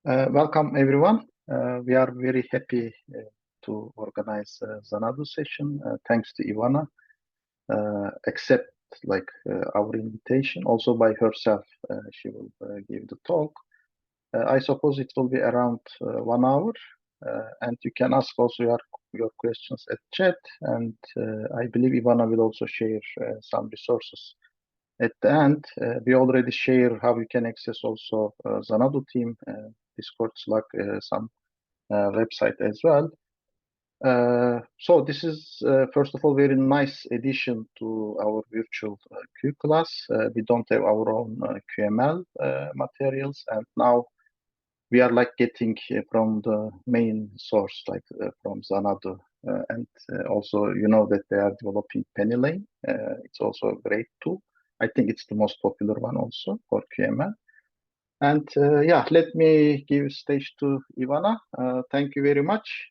Welcome, everyone. We are very happy to organize Xanadu session. Thanks to Ivana, accept our invitation. Also by herself, she will give the talk. I suppose it will be around 1 hour, and you can ask also your questions at chat. And I believe Ivana will also share some resources at the end. We already share how you can access also Xanadu team, Discord, Slack, some website as well. So this is, first of all, very nice addition to our virtual Q class. We don't have our own QML materials, and now we are getting from the main source, from Xanadu. And also, you know that they are developing PennyLane. It's also a great tool. I think it's the most popular one also for QML. And yeah, let me give stage to Ivana. Thank you very much.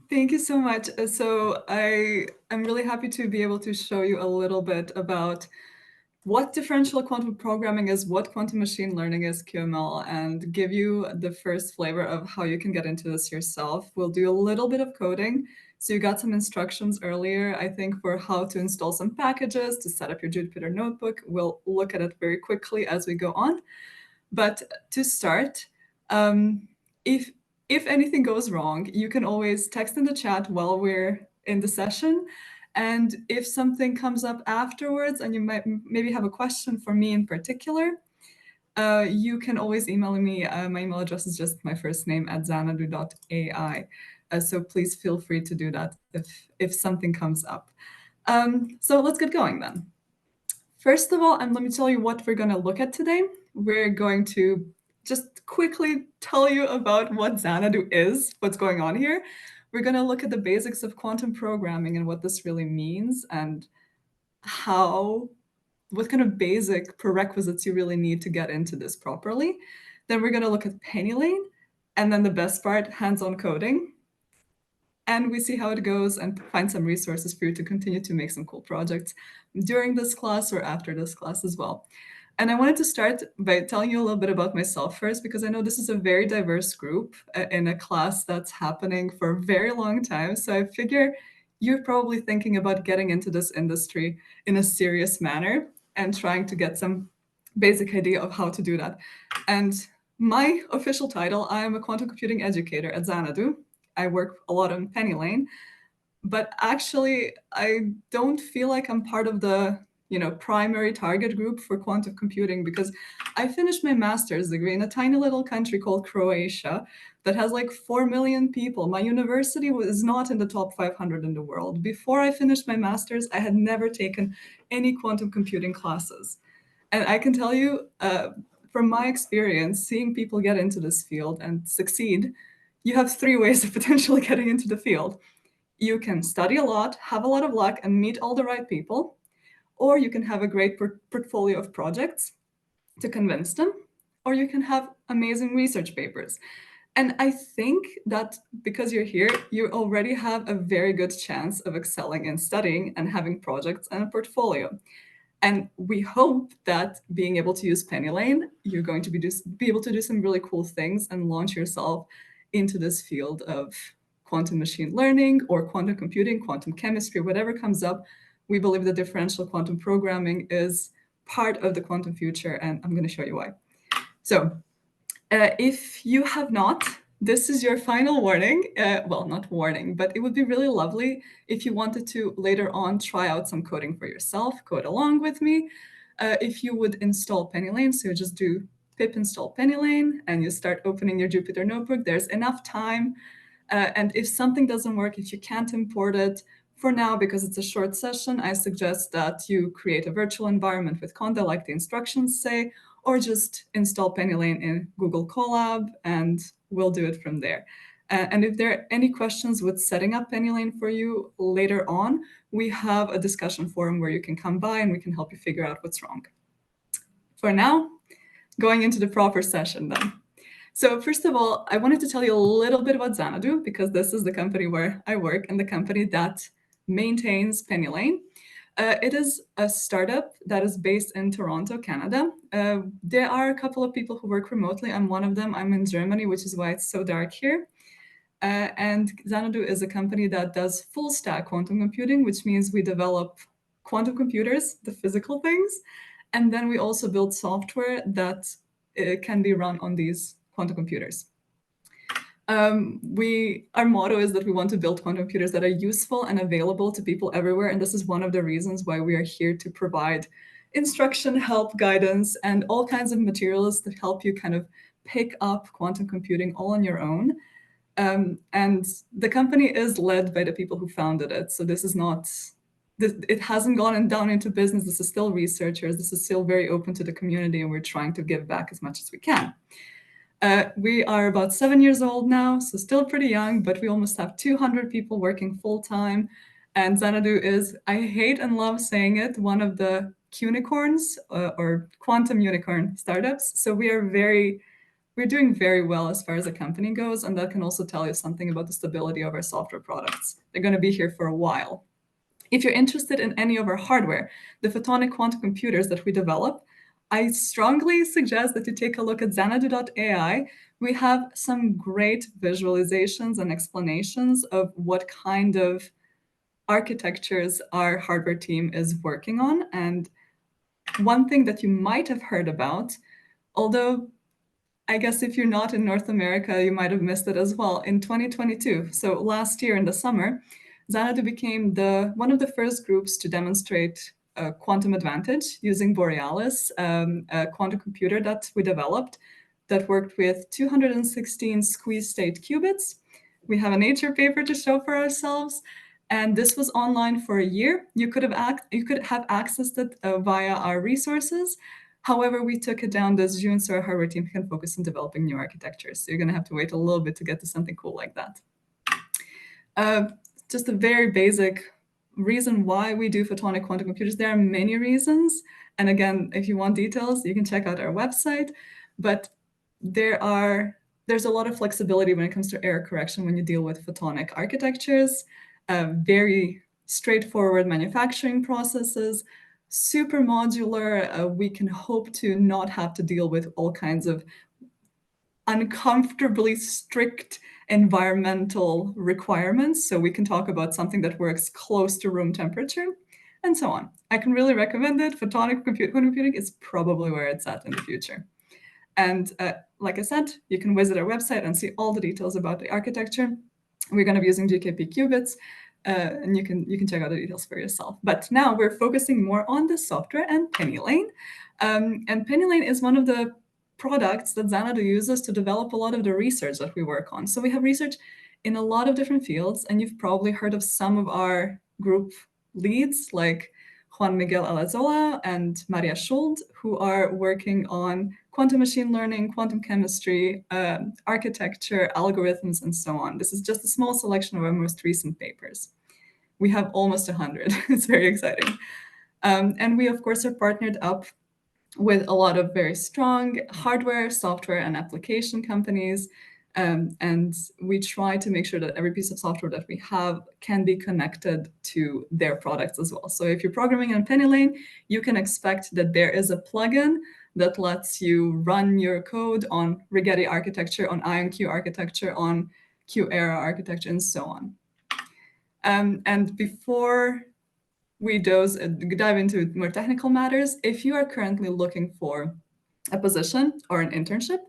Thank you so much. So I am really happy to be able to show you a little bit about what differential quantum programming is, what quantum machine learning is, QML, and give you the first flavor of how you can get into this yourself. We'll do a little bit of coding. So you got some instructions earlier, I think, for how to install some packages, to set up your Jupyter notebook. We'll look at it very quickly as we go on. But to start, if anything goes wrong, you can always text in the chat while we're in the session. And if something comes up afterwards and you might maybe have a question for me in particular, you can always email me. My email address is just my first name @xanadu.ai. So please feel free to do that if something comes up. So let's get going then. First of all, and let me tell you what we're going to look at today. We're going to just quickly tell you about what Xanadu is, what's going on here. We're going to look at the basics of quantum programming and what this really means and what kind of basic prerequisites you really need to get into this properly. Then we're going to look at PennyLane, and then the best part, hands-on coding. And we see how it goes and find some resources for you to continue to make some cool projects during this class or after this class as well. And I wanted to start by telling you a little bit about myself first, because I know this is a very diverse group in a class that's happening for a very long time. So I figure you're probably thinking about getting into this industry in a serious manner and trying to get some basic idea of how to do that. And my official title, I am a quantum computing educator at Xanadu. I work a lot on PennyLane, but actually I don't feel like I'm part of the primary target group for quantum computing, because I finished my master's degree in a tiny little country called Croatia that has 4 million people. My university is not in the top 500 in the world. Before I finished my master's, I had never taken any quantum computing classes. And I can tell you, from my experience, seeing people get into this field and succeed, you have 3 ways of potentially getting into the field. You can study a lot, have a lot of luck, and meet all the right people. Or you can have a great portfolio of projects to convince them, or you can have amazing research papers. And I think that because you're here, you already have a very good chance of excelling in studying and having projects and a portfolio. And we hope that being able to use PennyLane, you're going to be able to do some really cool things and launch yourself into this field of quantum machine learning or quantum computing, quantum chemistry, whatever comes up. We believe that differential quantum programming is part of the quantum future, and I'm going to show you why. So if you have not, this is your final warning. Well, not warning, but it would be really lovely if you wanted to later on try out some coding for yourself, code along with me. If you would install PennyLane, so you just do pip install PennyLane and you start opening your Jupyter notebook. There's enough time. And if something doesn't work, if you can't import it, for now, because it's a short session, I suggest that you create a virtual environment with Conda, like the instructions say, or just install PennyLane in Google Colab, and we'll do it from there. And if there are any questions with setting up PennyLane for you later on, we have a discussion forum where you can come by and we can help you figure out what's wrong. For now, going into the proper session then. So first of all, I wanted to tell you a little bit about Xanadu, because this is the company where I work and the company that maintains PennyLane. It is a startup that is based in Toronto, Canada. There are a couple of people who work remotely. I'm one of them. I'm in Germany, which is why it's so dark here. And Xanadu is a company that does full stack quantum computing, which means we develop quantum computers, the physical things, and then we also build software that can be run on these quantum computers. Our motto is that we want to build quantum computers that are useful and available to people everywhere. And this is one of the reasons why we are here to provide instruction, help, guidance, and all kinds of materials that help you kind of pick up quantum computing all on your own. And the company is led by the people who founded it. So this is not, it hasn't gone down into business. This is still researchers. This is still very open to the community, and we're trying to give back as much as we can. We are about 7 years old now, so still pretty young, but we almost have 200 people working full-time. And Xanadu is, I hate and love saying it, one of the QWorlds or quantum unicorn startups. So we're doing very well as far as the company goes, and that can also tell you something about the stability of our software products. They're going to be here for a while. If you're interested in any of our hardware, the photonic quantum computers that we develop, I strongly suggest that you take a look at Xanadu.ai. We have some great visualizations and explanations of what kind of architectures our hardware team is working on. And one thing that you might have heard about, although I guess if you're not in North America, you might have missed it as well. In 2022, so last year in the summer, Xanadu became one of the first groups to demonstrate quantum advantage using Borealis, a quantum computer that we developed that worked with 216 squeeze state qubits. We have a Nature paper to show for ourselves. And this was online for a year. You could have accessed it via our resources. However, we took it down this June so our hardware team can focus on developing new architectures. So you're going to have to wait a little bit to get to something cool like that. Just a very basic reason why we do photonic quantum computers. There are many reasons. And again, if you want details, you can check out our website. But there's a lot of flexibility when it comes to error correction when you deal with photonic architectures, very straightforward manufacturing processes, super modular. We can hope to not have to deal with all kinds of uncomfortably strict environmental requirements. So we can talk about something that works close to room temperature and so on. I can really recommend it. Photonic computing is probably where it's at in the future. And like I said, you can visit our website and see all the details about the architecture. We're going to be using GKP qubits, and you can check out the details for yourself. But now we're focusing more on the software and PennyLane. And PennyLane is one of the products that Xanadu uses to develop a lot of the research that we work on. So we have research in a lot of different fields, and you've probably heard of some of our group leads like Juan Miguel Alazola and Maria Schuld, who are working on quantum machine learning, quantum chemistry, architecture, algorithms, and so on. This is just a small selection of our most recent papers. We have almost 100. It's very exciting. And we, of course, are partnered up with a lot of very strong hardware, software, and application companies. And we try to make sure that every piece of software that we have can be connected to their products as well. So if you're programming in PennyLane, you can expect that there is a plugin that lets you run your code on Rigetti architecture, on IonQ architecture, on QEra architecture, and so on. And before we dive into more technical matters, if you are currently looking for a position or an internship,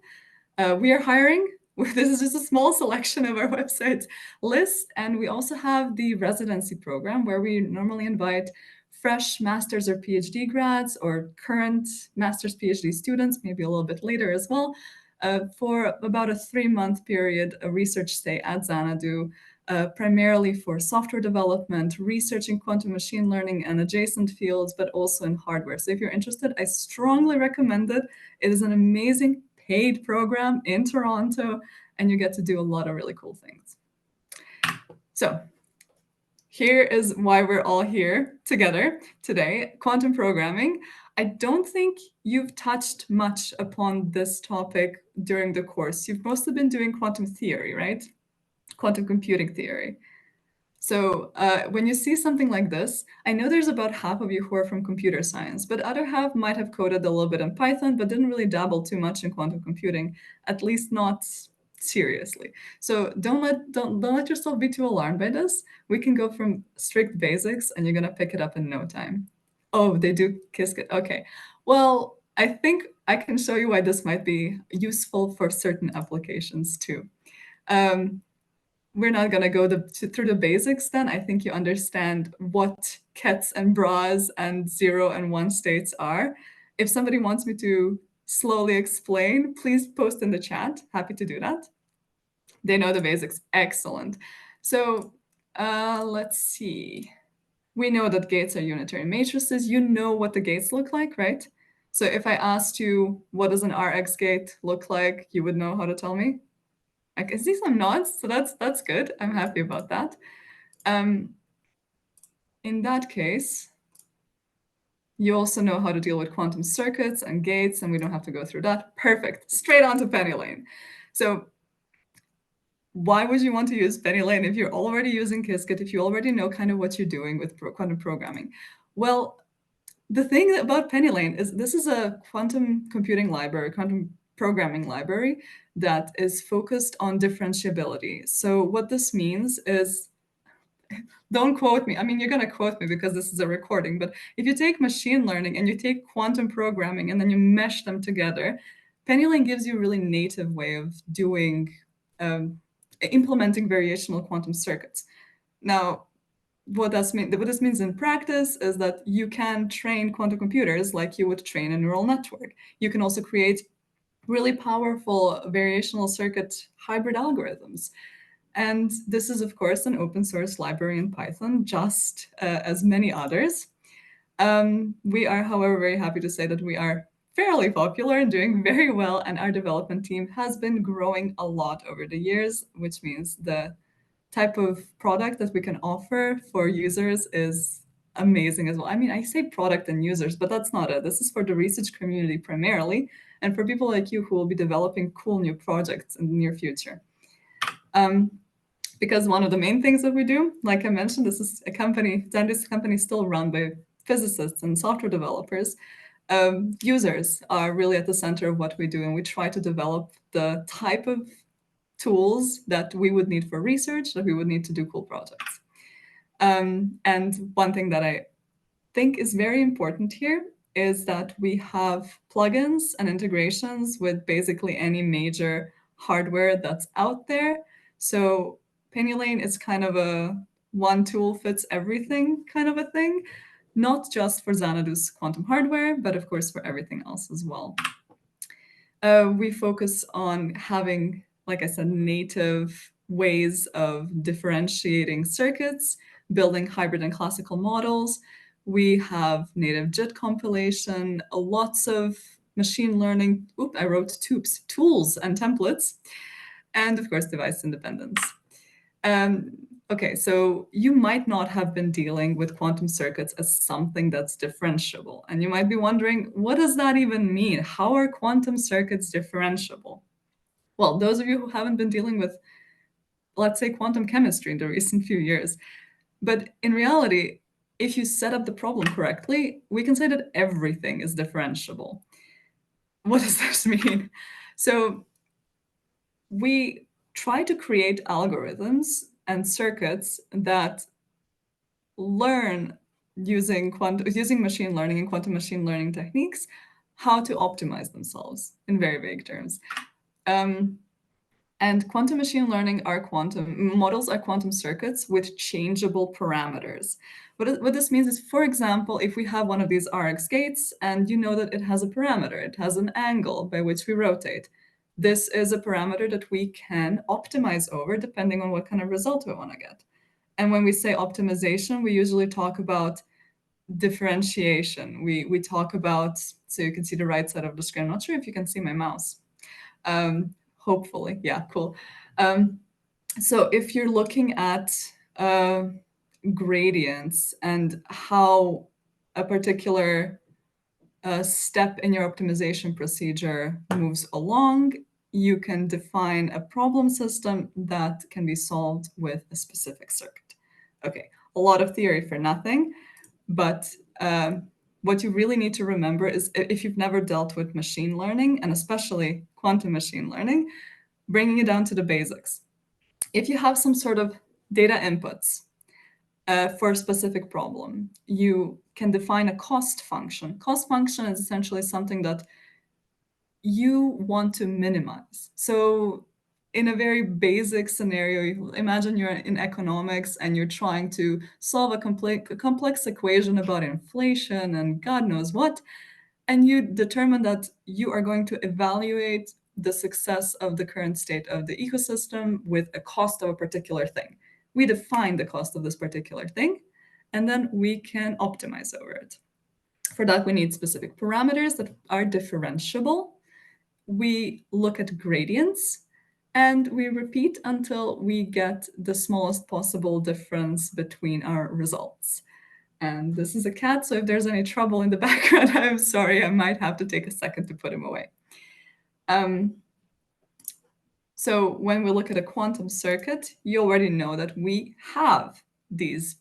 we are hiring. This is just a small selection of our website list. And we also have the residency program where we normally invite fresh master's or PhD grads or current master's PhD students, maybe a little bit later as well, for about a 3-month period, a research stay at Xanadu, primarily for software development, research in quantum machine learning and adjacent fields, but also in hardware. So if you're interested, I strongly recommend it. It is an amazing paid program in Toronto, and you get to do a lot of really cool things. So here is why we're all here together today, quantum programming. I don't think you've touched much upon this topic during the course. You've mostly been doing quantum theory, right? Quantum computing theory. So when you see something like this, I know there's about half of you who are from computer science, but other half might have coded a little bit in Python, but didn't really dabble too much in quantum computing, at least not seriously. So don't let yourself be too alarmed by this. We can go from strict basics and you're gonna pick it up in no time. Oh, they do Qiskit. Okay. Well, I think I can show you why this might be useful for certain applications too. We're not going to go through the basics then. I think you understand what kets and bras and 0 and 1 states are. If somebody wants me to slowly explain, please post in the chat. Happy to do that. They know the basics. Excellent. So let's see. We know that gates are unitary matrices. You know what the gates look like, right? So if I asked you, what does an Rx gate look like, you would know how to tell me? I can see some nods, so that's good. I'm happy about that. In that case, you also know how to deal with quantum circuits and gates, and we don't have to go through that. Perfect. Straight on to PennyLane. So why would you want to use PennyLane if you're already using Qiskit, if you already know kind of what you're doing with quantum programming? Well, the thing about PennyLane is this is a quantum computing library, quantum programming library that is focused on differentiability. So what this means is, don't quote me. I mean, you're going to quote me because this is a recording, but if you take machine learning and you take quantum programming and then you mesh them together, PennyLane gives you a really native way of doing, implementing variational quantum circuits. Now, what this means in practice is that you can train quantum computers like you would train a neural network. You can also create really powerful variational circuit hybrid algorithms. And this is, of course, an open source library in Python, just as many others. We are, however, very happy to say that we are fairly popular and doing very well, and our development team has been growing a lot over the years, which means the type of product that we can offer for users is amazing as well. I mean, I say product and users, but that's not it. This is for the research community primarily, and for people like you who will be developing cool new projects in the near future. Because one of the main things that we do, like I mentioned, this is a company, Xanadu company still run by physicists and software developers. Users are really at the center of what we do, and we try to develop the type of tools that we would need for research, that we would need to do cool projects. And one thing that I think is very important here is that we have plugins and integrations with basically any major hardware that's out there. So PennyLane is kind of a one tool fits everything kind of a thing, not just for Xanadu's quantum hardware, but of course for everything else as well. We focus on having, like I said, native ways of differentiating circuits, building hybrid and classical models. We have native JIT compilation, lots of machine learning, I wrote tools and templates, and of course, device independence. Okay, so you might not have been dealing with quantum circuits as something that's differentiable. And you might be wondering, what does that even mean? How are quantum circuits differentiable? Well, those of you who haven't been dealing with, let's say, quantum chemistry in the recent few years, but in reality, if you set up the problem correctly, we can say that everything is differentiable. What does this mean? So we try to create algorithms and circuits that learn using machine learning and quantum machine learning techniques how to optimize themselves in very vague terms. And quantum machine learning are models are quantum circuits with changeable parameters. What this means is, for example, if we have one of these Rx gates and you know that it has a parameter, it has an angle by which we rotate. This is a parameter that we can optimize over depending on what kind of result we want to get. And when we say optimization, we usually talk about differentiation. We talk about, so you can see the right side of the screen. I'm not sure if you can see my mouse. Hopefully, yeah, cool. So if you're looking at gradients and how a particular step in your optimization procedure moves along, you can define a problem system that can be solved with a specific circuit. Okay, a lot of theory for nothing, but what you really need to remember is, if you've never dealt with machine learning, and especially quantum machine learning, bringing it down to the basics. If you have some sort of data inputs for a specific problem, you can define a cost function. Cost function is essentially something that you want to minimize. So in a very basic scenario, imagine you're in economics and you're trying to solve a complex equation about inflation and God knows what, and you determine that you are going to evaluate the success of the current state of the ecosystem with a cost of a particular thing. We define the cost of this particular thing, and then we can optimize over it. For that, we need specific parameters that are differentiable. We look at gradients, and we repeat until we get the smallest possible difference between our results. And this is a cat, so if there's any trouble in the background, I'm sorry, I might have to take a second to put him away. So when we look at a quantum circuit, you already know that we have these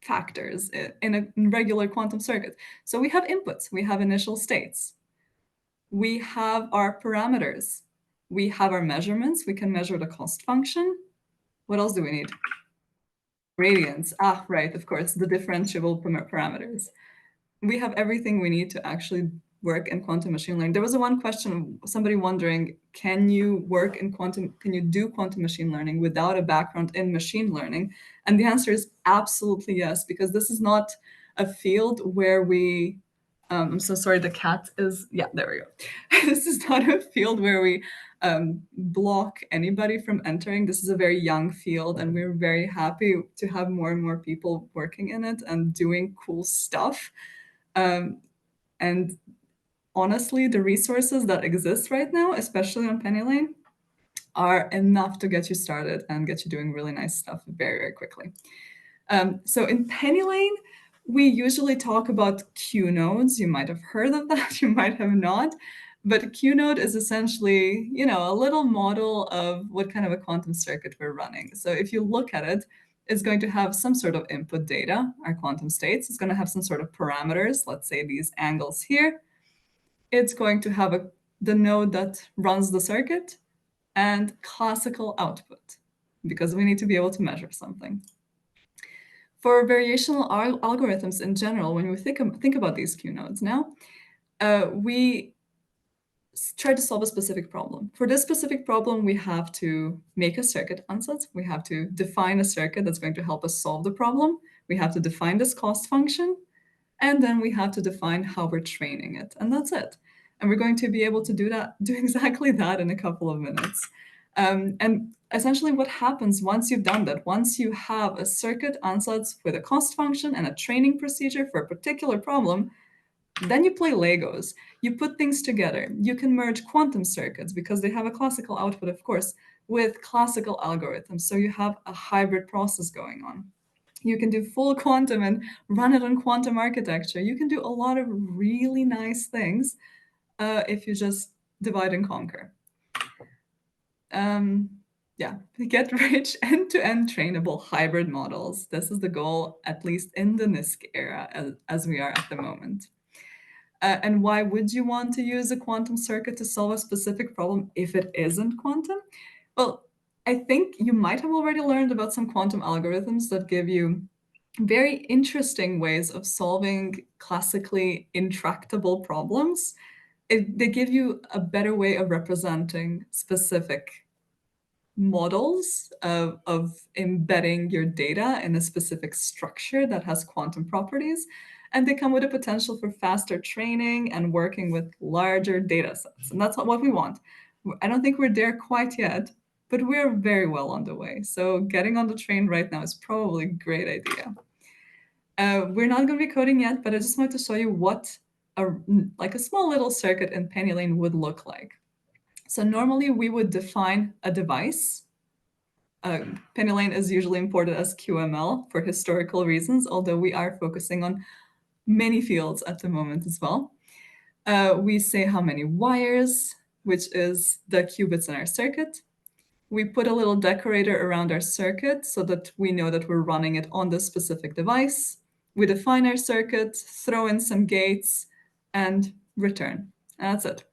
factors in a regular quantum circuit. So we have inputs, we have initial states, we have our parameters, we have our measurements, we can measure the cost function. What else do we need? Gradients. Ah, right, of course, the differentiable parameters. We have everything we need to actually work in quantum machine learning. There was one question of somebody wondering, can you do quantum machine learning without a background in machine learning? And the answer is absolutely yes, because this is not a field where we, I'm so sorry, the cat is, yeah, there we go. This is not a field where we block anybody from entering. This is a very young field, and we're very happy to have more and more people working in it and doing cool stuff. And honestly, the resources that exist right now, especially on PennyLane, are enough to get you started and get you doing really nice stuff very, very quickly. So in PennyLane, we usually talk about Q nodes. You might have heard of that, you might have not. But a Q node is essentially, a little model of what kind of a quantum circuit we're running. So if you look at it, it's going to have some sort of input data, our quantum states. It's going to have some sort of parameters, let's say these angles here. It's going to have the node that runs the circuit and classical output, because we need to be able to measure something. For variational algorithms in general, when we think about these Q nodes now, we try to solve a specific problem. For this specific problem, we have to make a circuit ansatz. We have to define a circuit that's going to help us solve the problem. We have to define this cost function, and then we have to define how we're training it, and that's it. And we're going to be able to do exactly that in a couple of minutes. And essentially what happens once you've done that, once you have a circuit ansatz with a cost function and a training procedure for a particular problem, then you play Legos. You put things together. You can merge quantum circuits, because they have a classical output, of course, with classical algorithms. So you have a hybrid process going on. You can do full quantum and run it on quantum architecture. You can do a lot of really nice things if you just divide and conquer. Yeah, get rich end-to-end trainable hybrid models. This is the goal, at least in the NISQ era, as we are at the moment. And why would you want to use a quantum circuit to solve a specific problem if it isn't quantum? Well, I think you might have already learned about some quantum algorithms that give you very interesting ways of solving classically intractable problems. They give you a better way of representing specific models of embedding your data in a specific structure that has quantum properties. And they come with a potential for faster training and working with larger data sets. And that's what we want. I don't think we're there quite yet, but we're very well on the way. So getting on the train right now is probably a great idea. We're not going to be coding yet, but I just wanted to show you what a small little circuit in PennyLane would look like. So normally we would define a device. PennyLane is usually imported as QML for historical reasons, although we are focusing on many fields at the moment as well. We say how many wires, which is the qubits in our circuit. we put a little decorator around our circuit so that we know that we're running it on this specific device. We define our circuit, throw in some gates, and return. And that's it.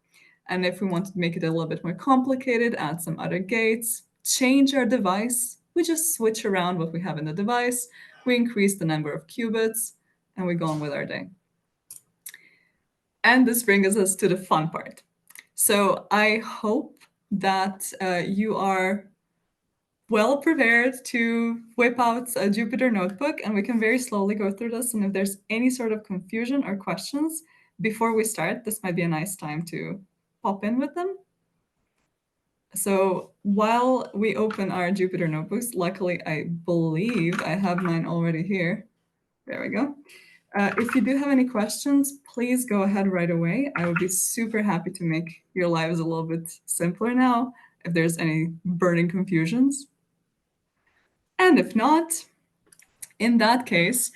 And if we want to make it a little bit more complicated, add some other gates, change our device, we just switch around what we have in the device, we increase the number of qubits, and we go on with our day. And this brings us to the fun part. So I hope that you are well prepared to whip out a Jupyter notebook, and we can very slowly go through this. And if there's any sort of confusion or questions before we start, this might be a nice time to pop in with them. So while we open our Jupyter notebooks, luckily I believe I have mine already here. There we go. If you do have any questions, please go ahead right away. I would be super happy to make your lives a little bit simpler now if there's any burning confusions. And if not, in that case,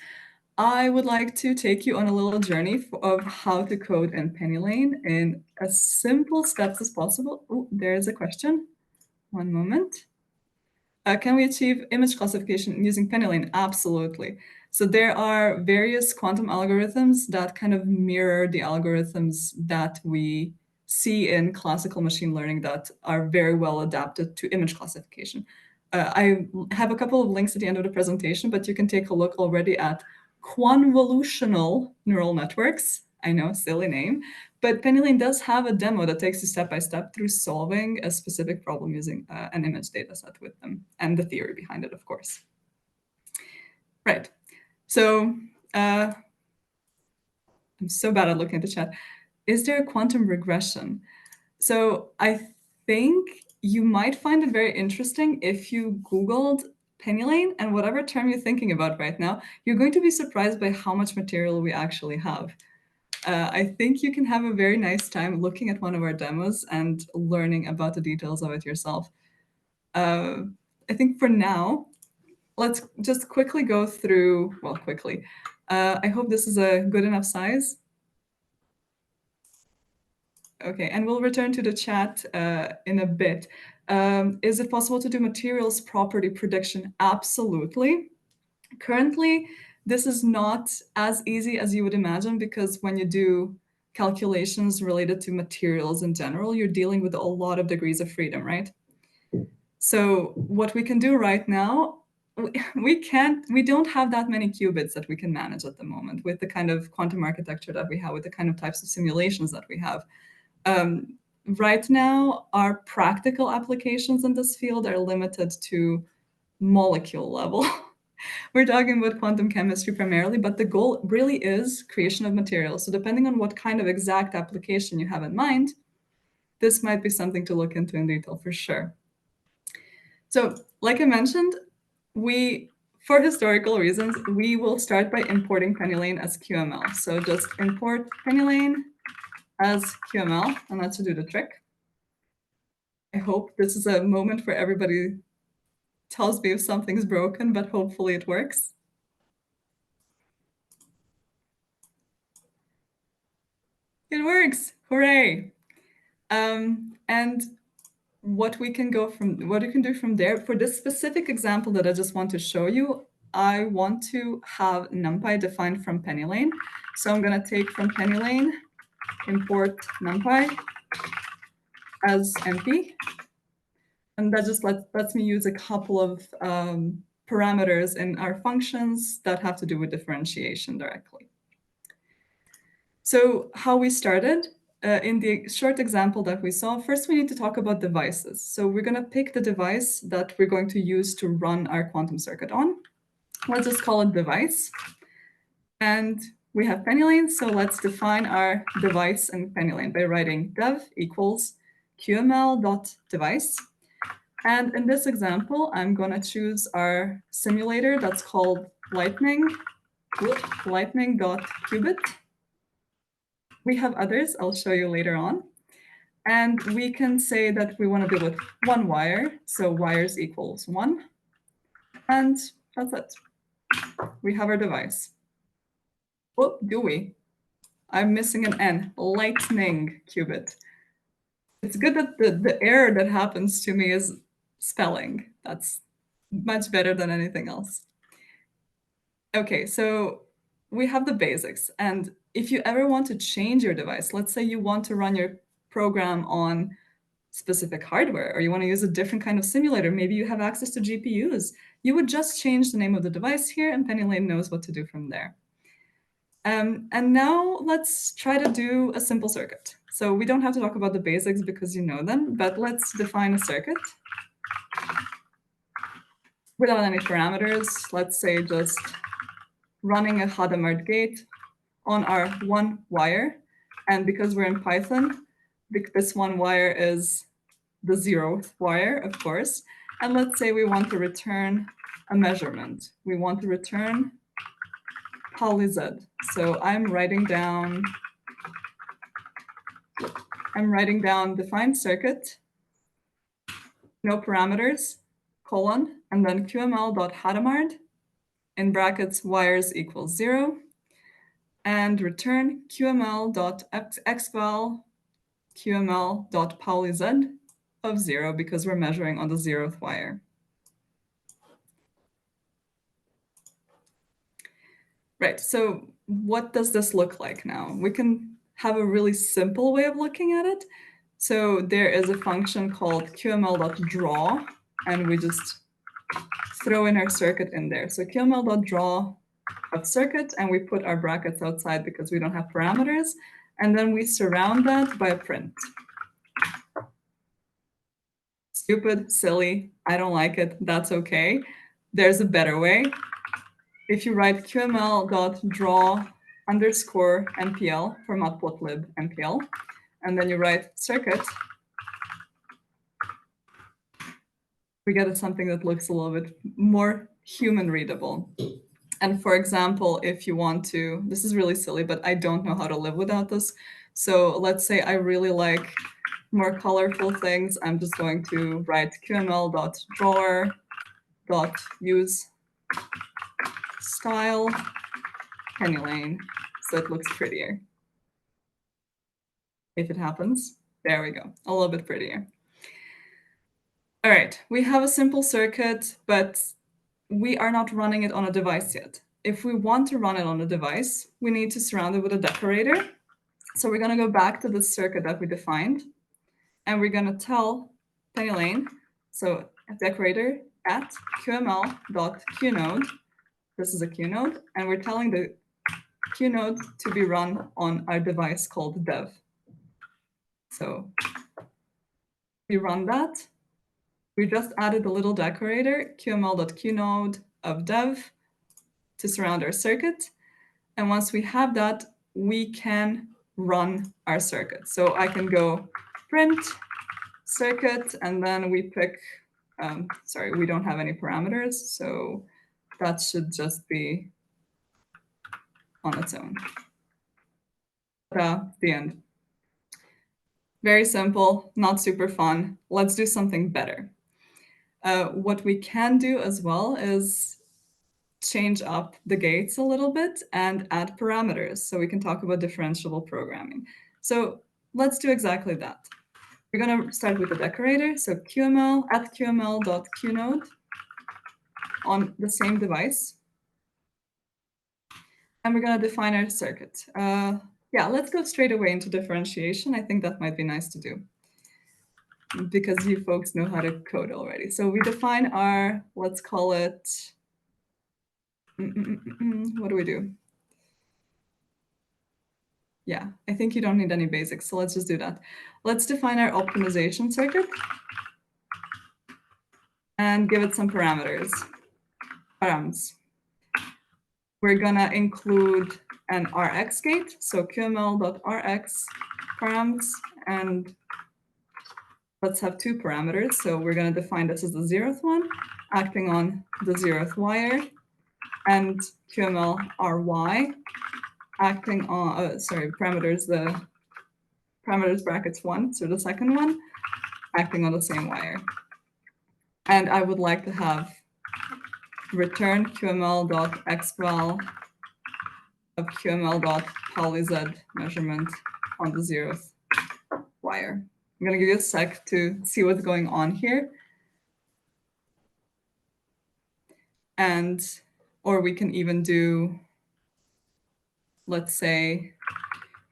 I would like to take you on a little journey of how to code in PennyLane in as simple steps as possible. Oh, there is a question. One moment. Can we achieve image classification using PennyLane? Absolutely. So there are various quantum algorithms that kind of mirror the algorithms that we see in classical machine learning that are very well adapted to image classification. I have a couple of links at the end of the presentation, but you can take a look already at convolutional neural networks. I know, silly name, but PennyLane does have a demo that takes you step by step through solving a specific problem using an image data set with them and the theory behind it, of course. Right. So I'm so bad at looking at the chat. Is there a quantum regression? So I think you might find it very interesting if you Googled PennyLane and whatever term you're thinking about right now, you're going to be surprised by how much material we actually have. I think you can have a very nice time looking at one of our demos and learning about the details of it yourself. I think for now, let's just quickly go through, well, quickly. I hope this is a good enough size. Okay, and we'll return to the chat in a bit. Is it possible to do materials property prediction? Absolutely. Currently, this is not as easy as you would imagine because when you do calculations related to materials in general, you're dealing with a lot of degrees of freedom, right? So what we can do right now, we don't have that many qubits that we can manage at the moment with the kind of quantum architecture that we have, with the kind of types of simulations that we have. Right now, our practical applications in this field are limited to molecule level. We're talking about quantum chemistry primarily, but the goal really is creation of materials. So depending on what kind of exact application you have in mind, this might be something to look into in detail for sure. So like I mentioned, for historical reasons, we will start by importing PennyLane as QML. So just import PennyLane as QML, and that should do the trick. I hope this is a moment where everybody tells me if something's broken, but hopefully it works. It works, hooray. And what you can do from there, for this specific example that I just want to show you, I want to have NumPy defined from PennyLane. So I'm gonna take from PennyLane, import NumPy as NP. And that just lets me use a couple of parameters in our functions that have to do with differentiation directly. So how we started, in the short example that we saw, first we need to talk about devices. So we're going to pick the device that we're going to use to run our quantum circuit on. Let's just call it device. And we have PennyLane, so let's define our device in PennyLane by writing dev equals qml.device. And in this example, I'm going to choose our simulator that's called lightning.qubit. We have others I'll show you later on. And we can say that we want to deal with one wire. So wires equals 1. And that's it. We have our device. Oh, do we? I'm missing an N. Lightning qubit. It's good that the error that happens to me is spelling. That's much better than anything else. Okay, so we have the basics. And if you ever want to change your device, let's say you want to run your program on specific hardware, or you want to use a different kind of simulator, maybe you have access to GPUs, you would just change the name of the device here, and PennyLane knows what to do from there. And now let's try to do a simple circuit. So we don't have to talk about the basics because you know them, but let's define a circuit without any parameters. Let's say just running a Hadamard gate on our one wire. And because we're in Python, this one wire is the 0th wire, of course. And let's say we want to return a measurement. We want to return poly Z. So I'm writing down defined circuit, no parameters, colon, and then qml.hadamard, in brackets, wires equals 0, and return qml.xval qml.polyz of 0 because we're measuring on the 0th wire. Right, so what does this look like now? We can have a really simple way of looking at it. So there is a function called qml.draw, and we just throw in our circuit in there. So qml.draw of circuit, and we put our brackets outside because we don't have parameters, and then we surround that by a print. Stupid, silly, I don't like it, that's okay. There's a better way. If you write qml.draw underscore MPL for matplotlib MPL, and then you write circuit, we get something that looks a little bit more human readable. And for example, if you want to, this is really silly, but I don't know how to live without this. So let's say I really like more colorful things. I'm just going to write qml.drawer.use style PennyLane, so it looks prettier. If it happens, there we go, a little bit prettier. All right, we have a simple circuit, but we are not running it on a device yet. If we want to run it on a device, we need to surround it with a decorator. So we're going to go back to the circuit that we defined, and we're going to tell PennyLane, so a decorator at qml.qnode, this is a qnode, and we're telling the qnode to be run on our device called dev. So we run that. We just added a little decorator, qml.qnode of dev, to surround our circuit. And once we have that, we can run our circuit. So I can go print circuit, and then we pick, sorry, we don't have any parameters, so that should just be on its own. The end. Very simple, not super fun. Let's do something better. What we can do as well is change up the gates a little bit and add parameters, so we can talk about differentiable programming. So let's do exactly that. We're going to start with the decorator, so qml at qml.qnode on the same device. And we're going to define our circuit. Yeah, let's go straight away into differentiation. I think that might be nice to do, because you folks know how to code already. So we define our, let's call it, what do we do? Yeah, I think you don't need any basics, so let's just do that. Let's define our optimization circuit and give it some parameters. Params. We're gonna include an Rx gate, so qml.rx params, and let's have two parameters. So we're gonna define this as the 0th one, acting on the 0th wire, and qml.ry, acting on, parameters, the parameters brackets 1, so the second one, acting on the same wire. And I would like to have return qml.xval of qml.polyz measurement on the 0th wire. I'm going to give you a sec to see what's going on here. or we can even do, let's say,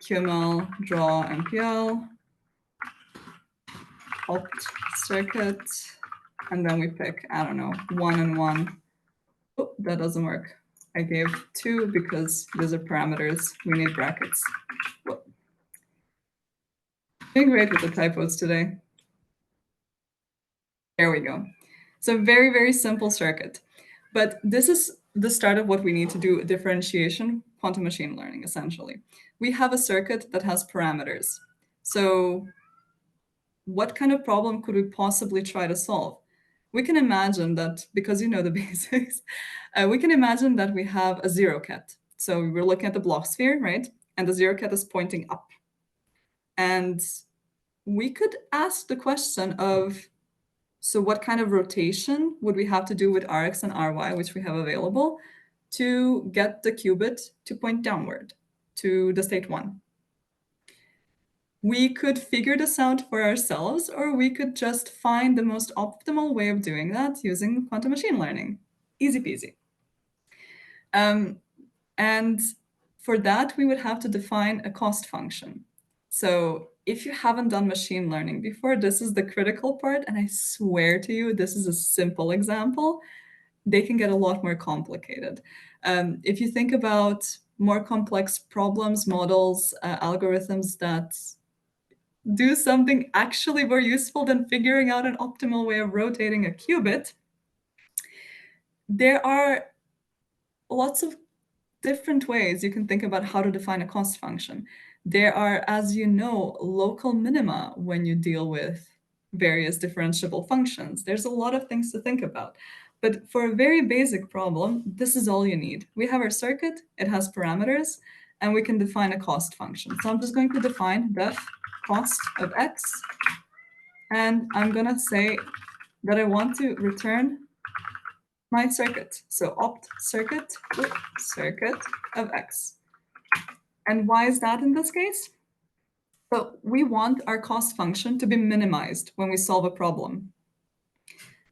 QML draw MPL, opt circuit, and then we pick, I don't know, 1 and 1. Oh, that doesn't work. I gave 2 because these are parameters. We need brackets. Whoa. Doing great with the typos today. There we go. So very, very simple circuit. But this is the start of what we need to do, differentiation, quantum machine learning, essentially. We have a circuit that has parameters. So what kind of problem could we possibly try to solve? We can imagine that, because you know the basics, we can imagine that we have a zero ket. So we're looking at the block sphere, right? And the zero ket is pointing up. And we could ask the question of, so what kind of rotation would we have to do with Rx and Ry, which we have available, to get the qubit to point downward to the state 1? We could figure this out for ourselves, or we could just find the most optimal way of doing that using quantum machine learning. Easy peasy. And for that, we would have to define a cost function. So if you haven't done machine learning before, this is the critical part. And I swear to you, this is a simple example. They can get a lot more complicated. If you think about more complex problems, models, algorithms that do something actually more useful than figuring out an optimal way of rotating a qubit, there are lots of different ways you can think about how to define a cost function. There are, as you know, local minima when you deal with various differentiable functions. There's a lot of things to think about. But for a very basic problem, this is all you need. We have our circuit, it has parameters, and we can define a cost function. So I'm just going to define def cost of x, and I'm going to say that I want to return my circuit. So opt circuit of x. And why is that in this case? So we want our cost function to be minimized when we solve a problem.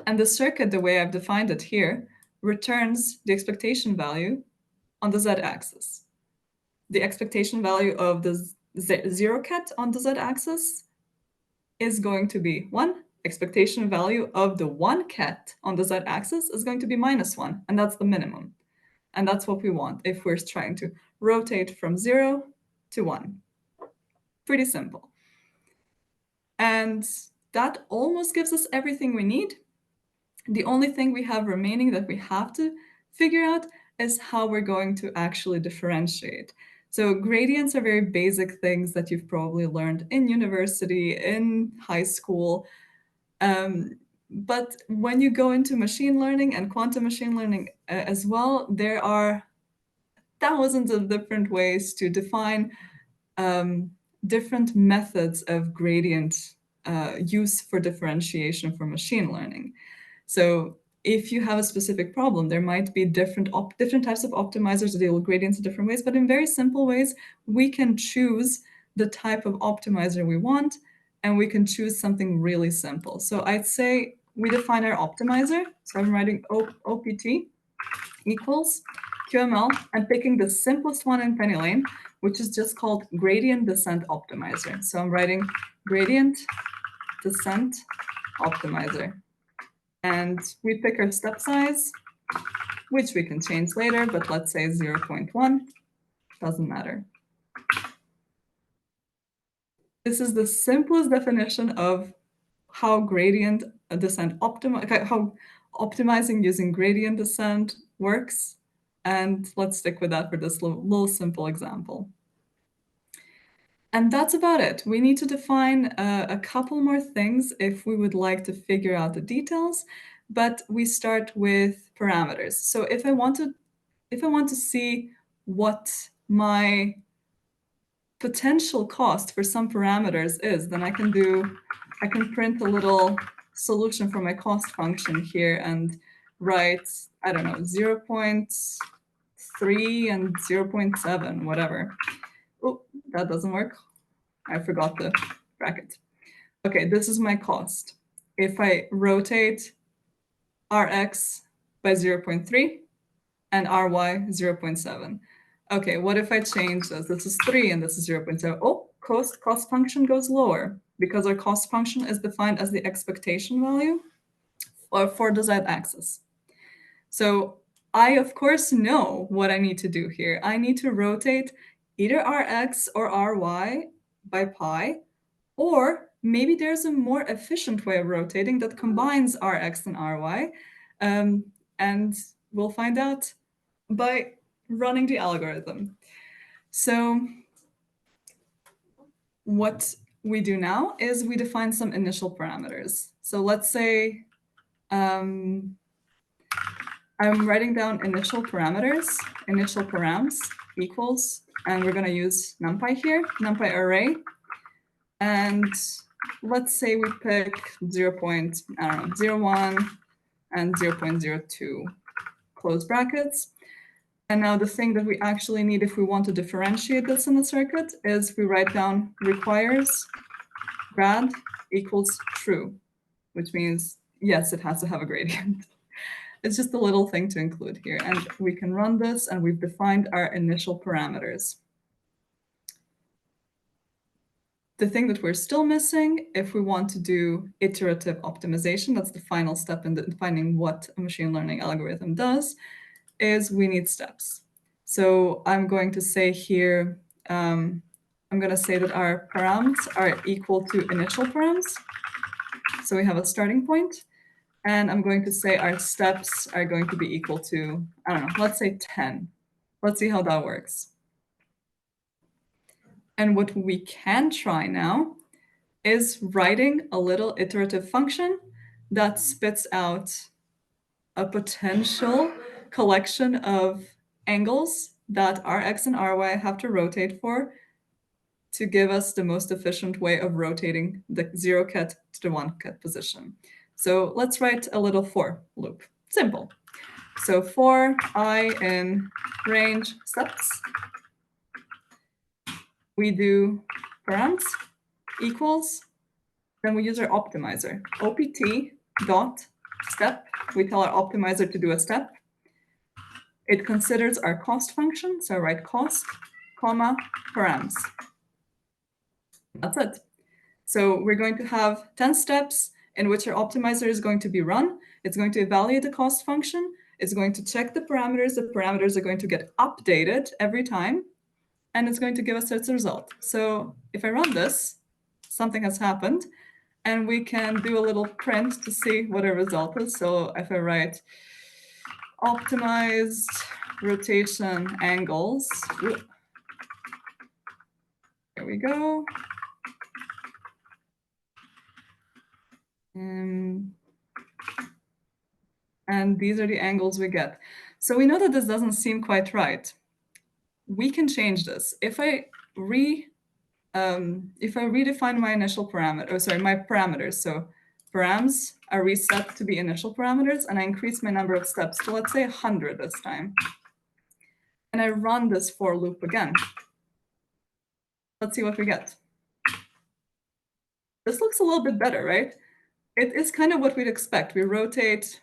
And the circuit, the way I've defined it here, returns the expectation value on the z-axis. The expectation value of the zero ket on the z-axis is going to be 1. Expectation value of the 1 ket on the z-axis is going to be -1, and that's the minimum. And that's what we want if we're trying to rotate from 0 to 1. Pretty simple. And that almost gives us everything we need. The only thing we have remaining that we have to figure out is how we're going to actually differentiate. So gradients are very basic things that you've probably learned in university, in high school. But when you go into machine learning and quantum machine learning as well, there are thousands of different ways to define different methods of gradient use for differentiation for machine learning. So if you have a specific problem, there might be different types of optimizers that deal with gradients in different ways, but in very simple ways, we can choose the type of optimizer we want, and we can choose something really simple. So I'd say we define our optimizer. So I'm writing OPT equals QML. I'm picking the simplest one in PennyLane, which is just called gradient descent optimizer. So I'm writing gradient descent optimizer. And we pick our step size, which we can change later, but let's say 0.1, doesn't matter. This is the simplest definition of how gradient descent how optimizing using gradient descent works. And let's stick with that for this little simple example. And that's about it. We need to define a couple more things if we would like to figure out the details, but we start with parameters. So if I want to see what my potential cost for some parameters is, then I can print a little solution for my cost function here and write, I don't know, 0.3 and 0.7, whatever. Oh, that doesn't work. I forgot the bracket. Okay, this is my cost. If I rotate Rx by 0.3 and ry 0.7. Okay, what if I change this? This is 3 and this is 0.7. Oh, cost function goes lower because our cost function is defined as the expectation value for the z-axis. So I, of course, know what I need to do here. I need to rotate either rx or ry by pi, or maybe there's a more efficient way of rotating that combines rx and ry, and we'll find out by running the algorithm. So what we do now is we define some initial parameters. So let's say I'm writing down initial parameters, initial params equals, and we're going to use NumPy here, NumPy array. And let's say we pick 0.01 and 0.02, close brackets. And now the thing that we actually need if we want to differentiate this in the circuit is we write down requires grad equals true, which means, yes, it has to have a gradient. It's just a little thing to include here. And we can run this, and we've defined our initial parameters. The thing that we're still missing, if we want to do iterative optimization, that's the final step in defining what a machine learning algorithm does, is we need steps. So I'm going to say here, I'm going to say that our params are equal to initial params. So we have a starting point. And I'm going to say our steps are going to be equal to, I don't know, let's say 10. Let's see how that works. And what we can try now is writing a little iterative function that spits out a potential collection of angles that rx and ry have to rotate for to give us the most efficient way of rotating the 0 ket to the 1 ket position. So let's write a little for loop. Simple. So for I in range steps, we do params equals, then we use our optimizer, opt dot step. We tell our optimizer to do a step. It considers our cost function, so I write cost, comma, params. That's it. So we're going to have 10 steps in which our optimizer is going to be run. It's going to evaluate the cost function. It's going to check the parameters. The parameters are going to get updated every time, and it's going to give us its result. So if I run this, something has happened, and we can do a little print to see what our result is. So if I write optimized rotation angles, here we go. And these are the angles we get. So we know that this doesn't seem quite right. We can change this. If I redefine my initial parameter, my parameters, so params are reset to be initial parameters, and I increase my number of steps to, let's say, 100 this time. And I run this for loop again. Let's see what we get. This looks a little bit better, right? It is kind of what we'd expect. We rotate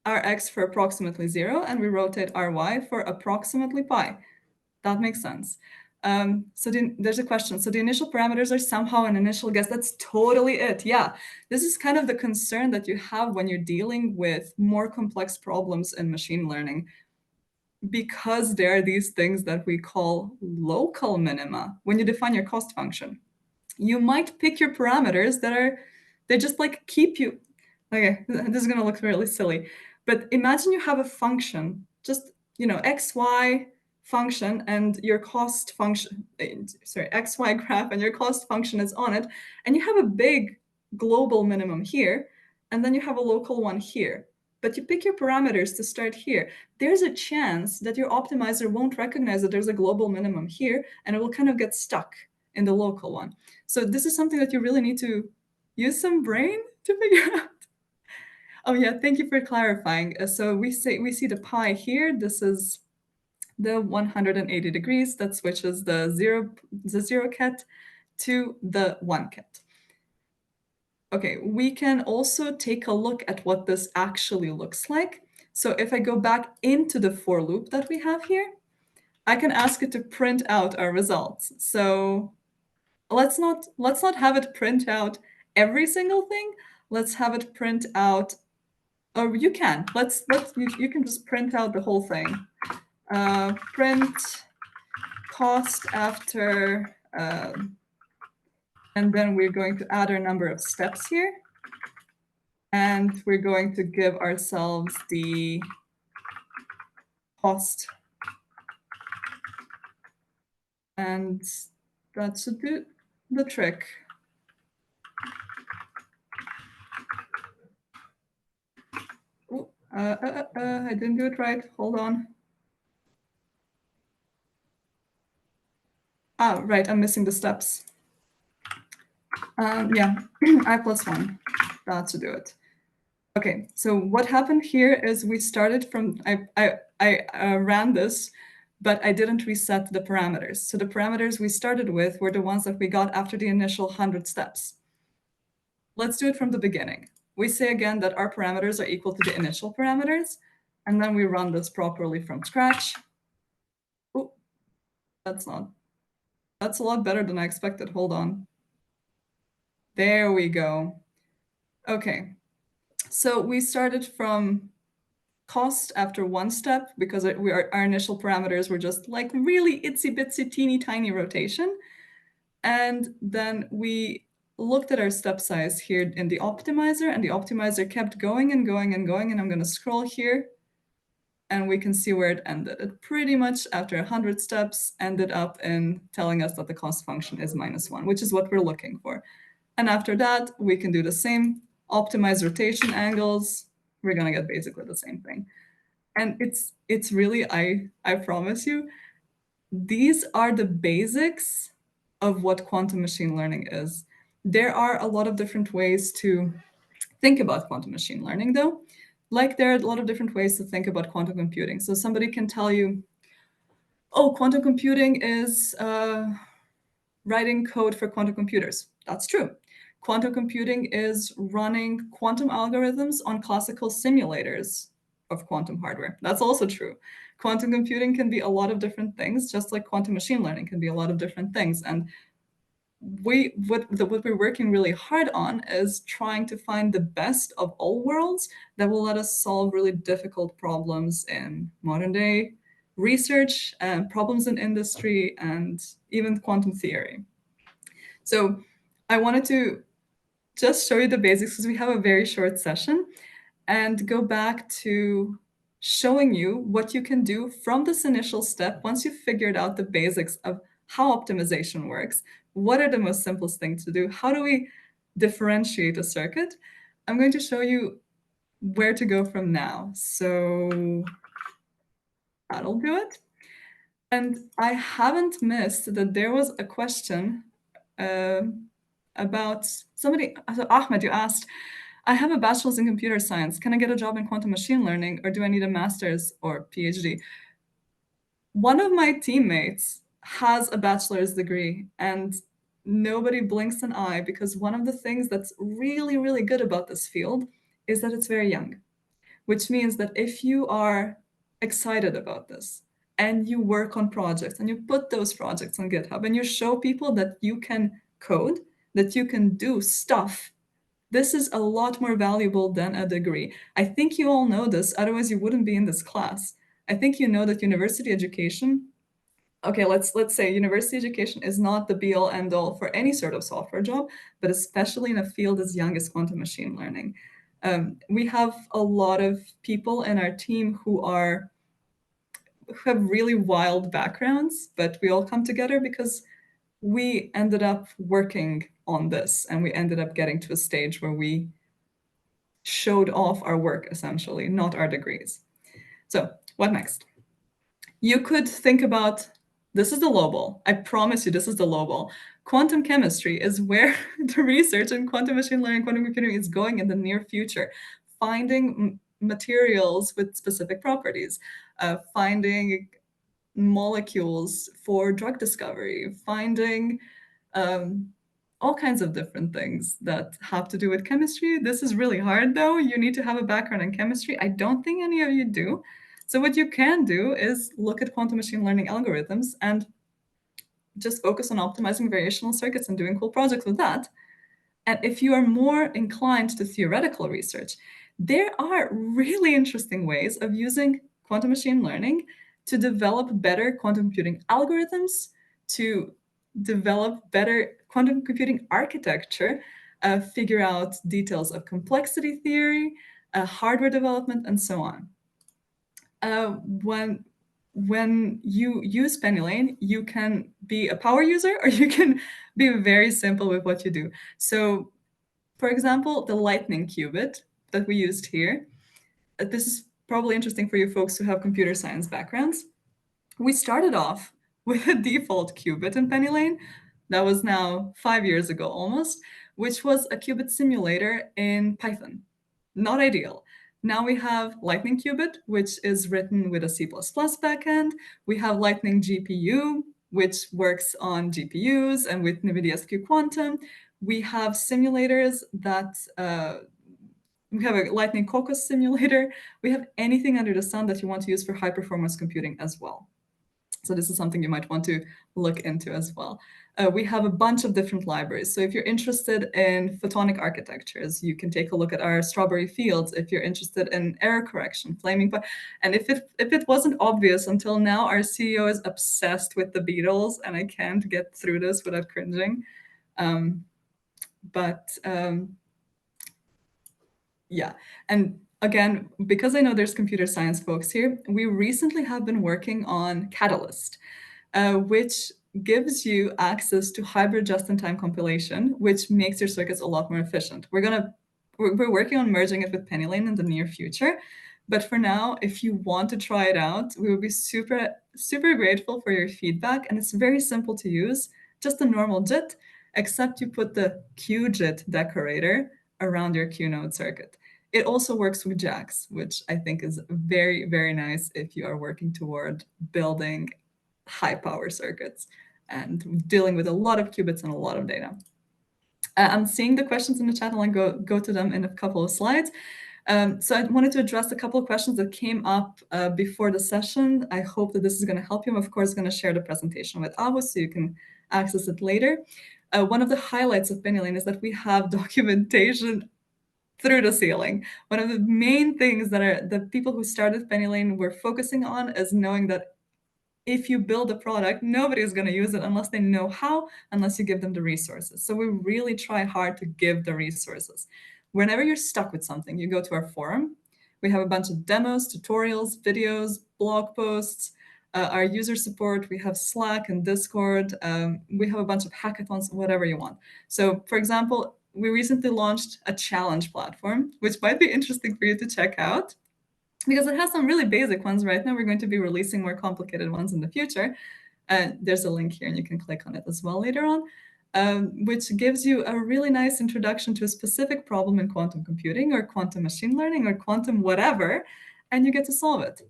rx for approximately 0, and we rotate ry for approximately pi. That makes sense. So there's a question. So the initial parameters are somehow an initial guess. That's totally it. Yeah, this is kind of the concern that you have when you're dealing with more complex problems in machine learning, because there are these things that we call local minima when you define your cost function. You might pick your parameters they just like keep you. Okay, this is going to look really silly, but imagine you have a function, just, xy function, and your cost function, xy graph, and your cost function is on it, and you have a big global minimum here, and then you have a local one here. But you pick your parameters to start here. There's a chance that your optimizer won't recognize that there's a global minimum here, and it will kind of get stuck in the local one. So this is something that you really need to use some brain to figure out. Oh yeah, thank you for clarifying. So we see the pi here. This is the 180 degrees that switches the 0 ket to the 1 ket. Okay, we can also take a look at what this actually looks like So if I go back into the for loop that we have here, I can ask it to print out our results. So let's not have it print out every single thing. Let's have it print out, or you can. You can just print out the whole thing. Print cost after, and then we're going to add our number of steps here. And we're going to give ourselves the cost. And that should do the trick. Ooh, I didn't do it right. Hold on. Ah, right, I'm missing the steps. Yeah, I+1, that should do it. Okay, so what happened here is we started from, I ran this, but I didn't reset the parameters. So the parameters we started with were the ones that we got after the initial 100 steps. Let's do it from the beginning. We say again that our parameters are equal to the initial parameters, and then we run this properly from scratch. Oh, that's a lot better than I expected. Hold on. There we go. Okay, so we started from cost after one step because our initial parameters were just like really itsy bitsy teeny tiny rotation. And then we looked at our step size here in the optimizer, and the optimizer kept going and going and going. And I'm going to scroll here and we can see where it ended. It pretty much after 100 steps ended up in telling us that the cost function is -1, which is what we're looking for. And after that, we can do the same, optimize rotation angles. We're going to get basically the same thing. And it's really, I promise you, these are the basics of what quantum machine learning is. There are a lot of different ways to think about quantum machine learning, though. Like there are a lot of different ways to think about quantum computing. So somebody can tell you, oh, quantum computing is writing code for quantum computers. That's true. Quantum computing is running quantum algorithms on classical simulators of quantum hardware. That's also true. Quantum computing can be a lot of different things, just like quantum machine learning can be a lot of different things. And what we're working really hard on is trying to find the best of all worlds that will let us solve really difficult problems in modern day research and problems in industry and even quantum theory. So I wanted to just show you the basics because we have a very short session, and go back to showing you what you can do from this initial step once you've figured out the basics of how optimization works. What are the most simplest things to do? How do we differentiate a circuit? I'm going to show you where to go from now. So that'll do it. And I haven't missed that there was a question about somebody, so Ahmed, you asked, I have a bachelor's in computer science. Can I get a job in quantum machine learning, or do I need a master's or PhD? One of my teammates has a bachelor's degree, and nobody blinks an eye because one of the things that's really, really good about this field is that it's very young, which means that if you are excited about this and you work on projects and you put those projects on GitHub and you show people that you can code, that you can do stuff, this is a lot more valuable than a degree. I think you all know this, otherwise you wouldn't be in this class. I think you know that university education, okay, let's say university education is not the be all end all for any sort of software job, but especially in a field as young as quantum machine learning. We have a lot of people in our team who have really wild backgrounds, but we all come together because we ended up working on this, and we ended up getting to a stage where we showed off our work, essentially, not our degrees. So what next? You could think about, this is the low ball. I promise you, this is the low ball. Quantum chemistry is where the research in quantum machine learning, quantum computing is going in the near future. Finding materials with specific properties, finding molecules for drug discovery, finding all kinds of different things that have to do with chemistry. This is really hard, though. You need to have a background in chemistry. I don't think any of you do. So what you can do is look at quantum machine learning algorithms and just focus on optimizing variational circuits and doing cool projects with that. And if you are more inclined to theoretical research, there are really interesting ways of using quantum machine learning to develop better quantum computing algorithms, to develop better quantum computing architecture, figure out details of complexity theory, hardware development, and so on. When you use PennyLane, you can be a power user or you can be very simple with what you do. So, for example, the Lightning qubit that we used here, this is probably interesting for you folks who have computer science backgrounds. We started off with a default qubit in PennyLane. That was now 5 years ago almost, which was a qubit simulator in Python. Not ideal. Now we have Lightning Qubit, which is written with a C++ backend. We have Lightning GPU, which works on GPUs and with NVIDIA SQ Quantum. We have simulators that we have a Lightning Cocos simulator. We have anything under the sun that you want to use for high performance computing as well. So this is something you might want to look into as well. We have a bunch of different libraries. So if you're interested in photonic architectures, you can take a look at our Strawberry Fields. If you're interested in error correction, Flaming Pi, and if it wasn't obvious until now, our CEO is obsessed with the Beatles, and I can't get through this without cringing. Yeah, and again, because I know there's computer science folks here, we recently have been working on Catalyst, which gives you access to hybrid just-in-time compilation, which makes your circuits a lot more efficient. We're working on merging it with PennyLane in the near future, but for now, if you want to try it out, we would be super, super grateful for your feedback, and it's very simple to use, just a normal JIT, except you put the QJIT decorator around your QNode circuit. It also works with jacks, which I think is very, very nice if you are working toward building high power circuits and dealing with a lot of qubits and a lot of data. I'm seeing the questions in the chat, and I'll go to them in a couple of slides. So I wanted to address a couple of questions that came up before the session. I hope that this is going to help you. I'm, of course, going to share the presentation with Avo so you can access it later. One of the highlights of PennyLane is that we have documentation through the ceiling. One of the main things that the people who started PennyLane were focusing on is knowing that if you build a product, nobody is going to use it unless they know how, unless you give them the resources. So we really try hard to give the resources. Whenever you're stuck with something, you go to our forum. We have a bunch of demos, tutorials, videos, blog posts, our user support. We have Slack and Discord. We have a bunch of hackathons, whatever you want. So for example, we recently launched a challenge platform, which might be interesting for you to check out because it has some really basic ones right now. We're going to be releasing more complicated ones in the future. There's a link here and you can click on it as well later on, which gives you a really nice introduction to a specific problem in quantum computing or quantum machine learning or quantum whatever, and you get to solve it.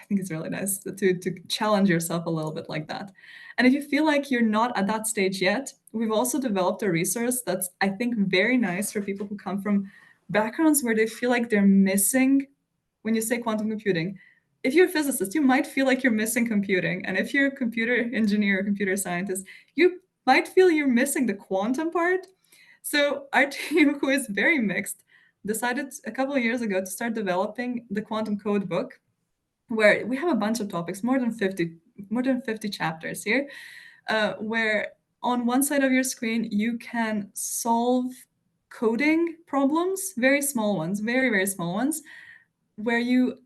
I think it's really nice to challenge yourself a little bit like that. And if you feel like you're not at that stage yet, we've also developed a resource that's, I think, very nice for people who come from backgrounds where they feel like they're missing. When you say quantum computing, if you're a physicist, you might feel like you're missing computing. And if you're a computer engineer or computer scientist, you might feel you're missing the quantum part. So our team, who is very mixed, decided a couple of years ago to start developing the quantum code book, where we have a bunch of topics, more than 50 chapters here, where on one side of your screen, you can solve coding problems, very small ones, very, very small ones, where you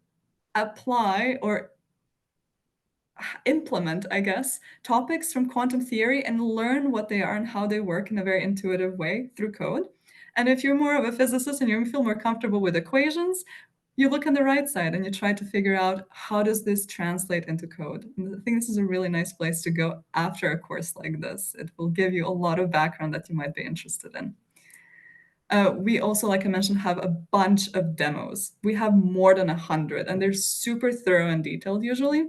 apply or implement, I guess, topics from quantum theory and learn what they are and how they work in a very intuitive way through code. And if you're more of a physicist and you feel more comfortable with equations, you look on the right side and you try to figure out how does this translate into code. And I think this is a really nice place to go after a course like this. It will give you a lot of background that you might be interested in. We also, like I mentioned, have a bunch of demos. We have more than 100, and they're super thorough and detailed usually.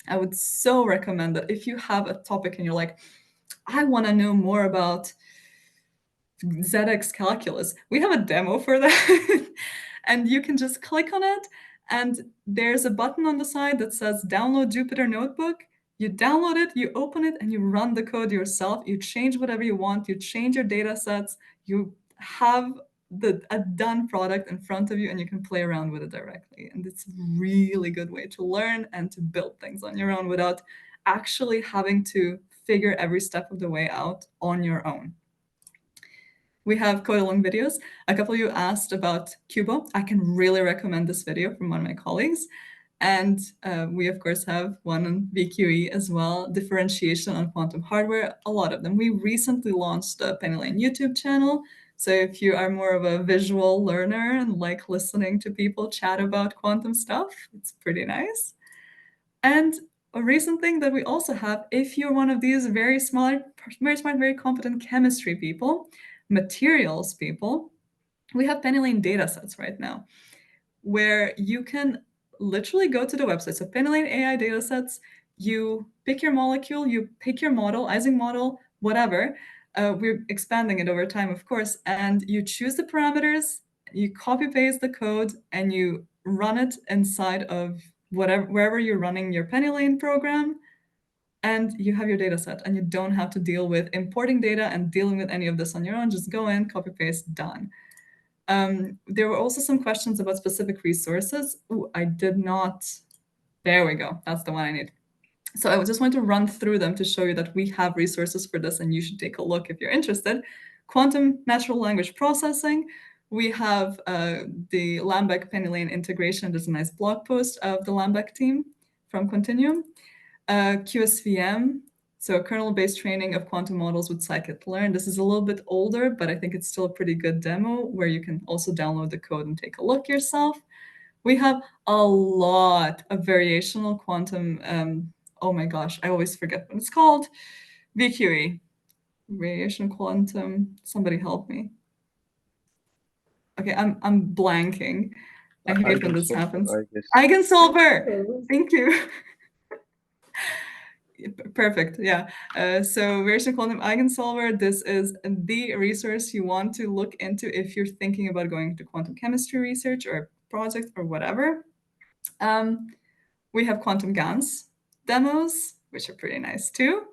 I would so recommend that if you have a topic and you're like, I want to know more about ZX calculus. We have a demo for that. And you can just click on it, and there's a button on the side that says download Jupyter Notebook. You download it, you open it, and you run the code yourself. You change whatever you want. You change your data sets. You have a done product in front of you, and you can play around with it directly. And it's a really good way to learn and to build things on your own without actually having to figure every step of the way out on your own. We have code along videos. A couple of you asked about QWorld. I can really recommend this video from one of my colleagues. And we, of course, have one on VQE as well, differentiation on quantum hardware, a lot of them. We recently launched a PennyLane YouTube channel. So if you are more of a visual learner and like listening to people chat about quantum stuff, it's pretty nice. And a recent thing that we also have, if you're one of these very smart, very competent chemistry people, materials people, we have PennyLane datasets right now, where you can literally go to the website. So PennyLane AI datasets, you pick your molecule, you pick your model, Ising model, whatever. We're expanding it over time, of course, and you choose the parameters, you copy paste the code, and you run it inside of wherever you're running your PennyLane program, and you have your data set, and you don't have to deal with importing data and dealing with any of this on your own. Just go in, copy paste, done. There were also some questions about specific resources. Ooh, I did not. There we go. That's the one I need. So I just want to run through them to show you that we have resources for this, and you should take a look if you're interested. Quantum natural language processing. We have the Lambeck PennyLane integration. There's a nice blog post of the Lambeck team from Continuum. QSVM, so kernel-based training of quantum models with scikit-learn. This is a little bit older, but I think it's still a pretty good demo where you can also download the code and take a look yourself. We have a lot of variational quantum, oh my gosh, I always forget what it's called. VQE, variation quantum, somebody help me. Okay, I'm blanking. I hate when this happens. Eigensolver, thank you. Perfect. Yeah. So variation quantum eigensolver, this is the resource you want to look into if you're thinking about going to quantum chemistry research or project or whatever. We have quantum GANs demos, which are pretty nice too.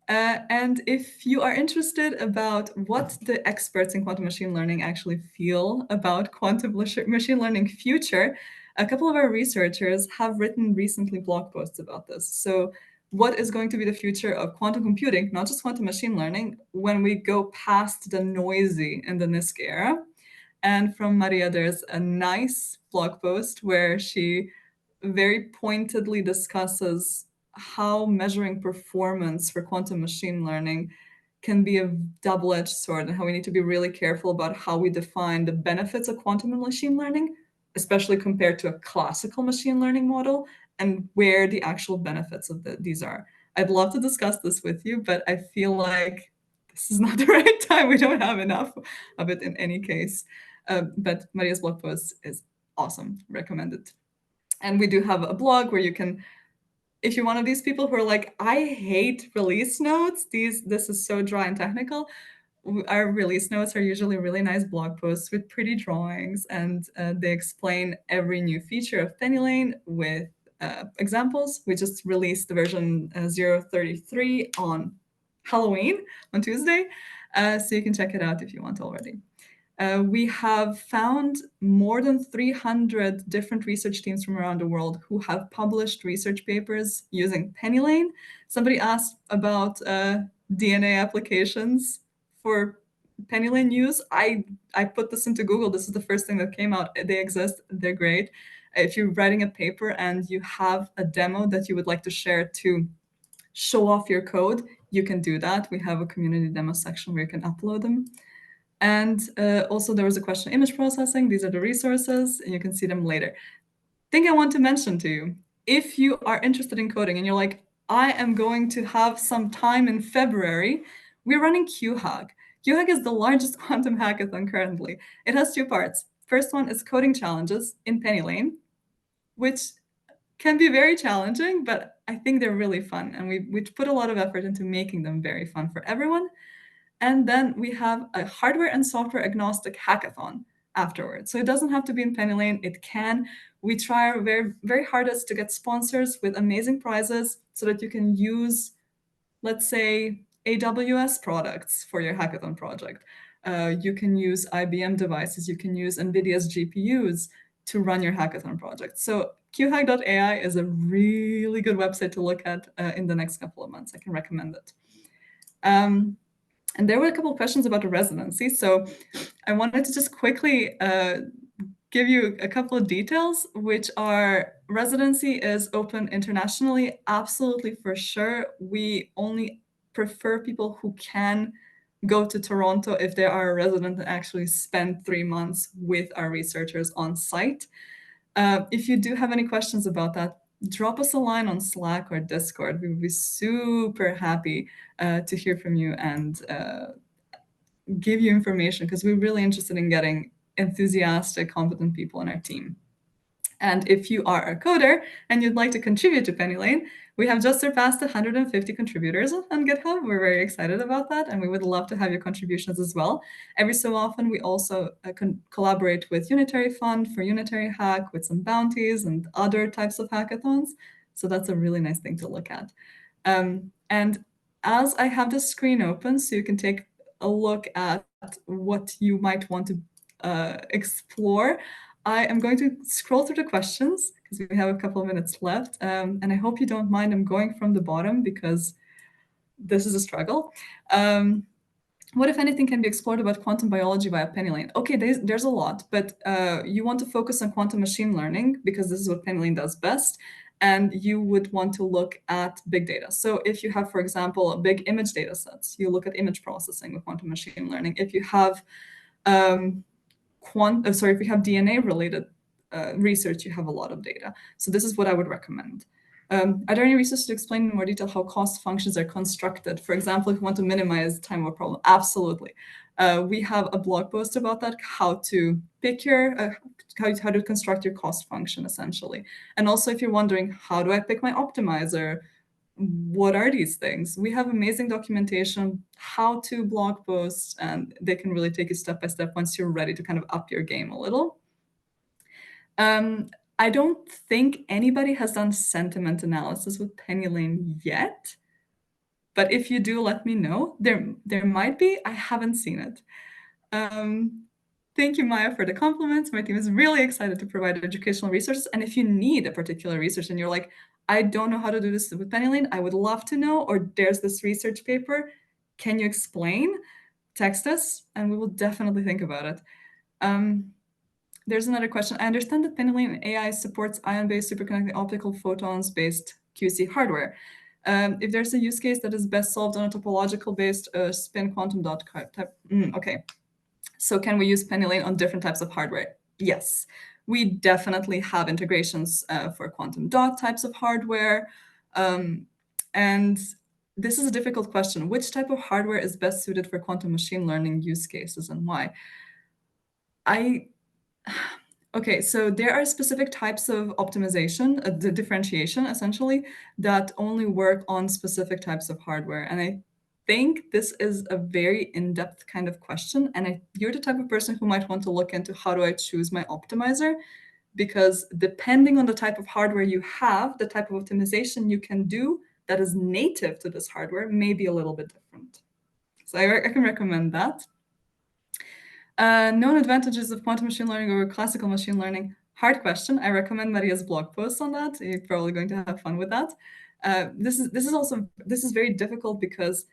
And if you are interested about what the experts in quantum machine learning actually feel about quantum machine learning future, a couple of our researchers have written recently blog posts about this. So what is going to be the future of quantum computing, not just quantum machine learning, when we go past the noisy in the NISQ era? And from Maria, there's a nice blog post where she very pointedly discusses how measuring performance for quantum machine learning can be a double-edged sword, and how we need to be really careful about how we define the benefits of quantum machine learning, especially compared to a classical machine learning model, and where the actual benefits of these are. I'd love to discuss this with you, but I feel like this is not the right time. We don't have enough of it in any case. But Maria's blog post is awesome, recommended. And we do have a blog where you can, if you're one of these people who are like, I hate release notes, this is so dry and technical, our release notes are usually really nice blog posts with pretty drawings, and they explain every new feature of PennyLane with examples. We just released the version 033 on Halloween, on Tuesday, so you can check it out if you want already. We have found more than 300 different research teams from around the world who have published research papers using PennyLane. Somebody asked about DNA applications for PennyLane use. I put this into Google. This is the first thing that came out. They exist. They're great. If you're writing a paper and you have a demo that you would like to share to show off your code, you can do that. We have a community demo section where you can upload them. And also there was a question, image processing. These are the resources, and you can see them later. Thing I want to mention to you, if you are interested in coding and you're like, I am going to have some time in February, we're running QHAG. QHAG is the largest quantum hackathon currently. It has two parts. First one is coding challenges in PennyLane, which can be very challenging, but I think they're really fun. And we put a lot of effort into making them very fun for everyone. And then we have a hardware and software agnostic hackathon afterwards. So it doesn't have to be in PennyLane. It can. We try our very, very hardest to get sponsors with amazing prizes so that you can use, let's say, AWS products for your hackathon project. You can use IBM devices. You can use NVIDIA's GPUs to run your hackathon project. So qhack.ai is a really good website to look at in the next couple of months. I can recommend it. And there were a couple of questions about the residency. So I wanted to just quickly give you a couple of details, which are residency is open internationally, absolutely for sure. We only prefer people who can go to Toronto if they are a resident and actually spend 3 months with our researchers on site. If you do have any questions about that, drop us a line on Slack or Discord. We would be super happy to hear from you and give you information, because we're really interested in getting enthusiastic, competent people on our team. And if you are a coder and you'd like to contribute to PennyLane, we have just surpassed 150 contributors on GitHub. We're very excited about that, and we would love to have your contributions as well. Every so often, we also collaborate with Unitary Fund for Unitary Hack with some bounties and other types of hackathons. So that's a really nice thing to look at. And as I have the screen open, so you can take a look at what you might want to explore, I am going to scroll through the questions because we have a couple of minutes left. And I hope you don't mind. I'm going from the bottom because this is a struggle. What, if anything, can be explored about quantum biology via PennyLane? Okay, there's a lot, but you want to focus on quantum machine learning because this is what PennyLane does best. And you would want to look at big data. So if you have, for example, big image data sets, you look at image processing with quantum machine learning. If you have if you have DNA-related research, you have a lot of data. So this is what I would recommend. Are there any research to explain in more detail how cost functions are constructed? For example, if you want to minimize time of a problem, absolutely. We have a blog post about that, how to pick your, how to construct your cost function, essentially. And also, if you're wondering, how do I pick my optimizer? What are these things? We have amazing documentation, how to blog posts, and they can really take you step by step once you're ready to kind of up your game a little. I don't think anybody has done sentiment analysis with PennyLane yet, but if you do, let me know. There might be. I haven't seen it. Thank you, Maya, for the compliments. My team is really excited to provide educational resources. And if you need a particular research and you're like, I don't know how to do this with PennyLane, I would love to know, or there's this research paper, can you explain? Text us, and we will definitely think about it. There's another question. I understand that PennyLane AI supports ion-based superconducting optical photons-based QC hardware. If there's a use case that is best solved on a topological-based spin quantum dot type, okay. So can we use PennyLane on different types of hardware? Yes, we definitely have integrations for quantum dot types of hardware. And this is a difficult question. Which type of hardware is best suited for quantum machine learning use cases and why? Okay, so there are specific types of optimization, the differentiation essentially, that only work on specific types of hardware. And I think this is a very in-depth kind of question. And you're the type of person who might want to look into, how do I choose my optimizer? Because depending on the type of hardware you have, the type of optimization you can do that is native to this hardware may be a little bit different. So I can recommend that. Known advantages of quantum machine learning over classical machine learning. Hard question. I recommend Maria's blog post on that. You're probably going to have fun with that. This is very difficult because,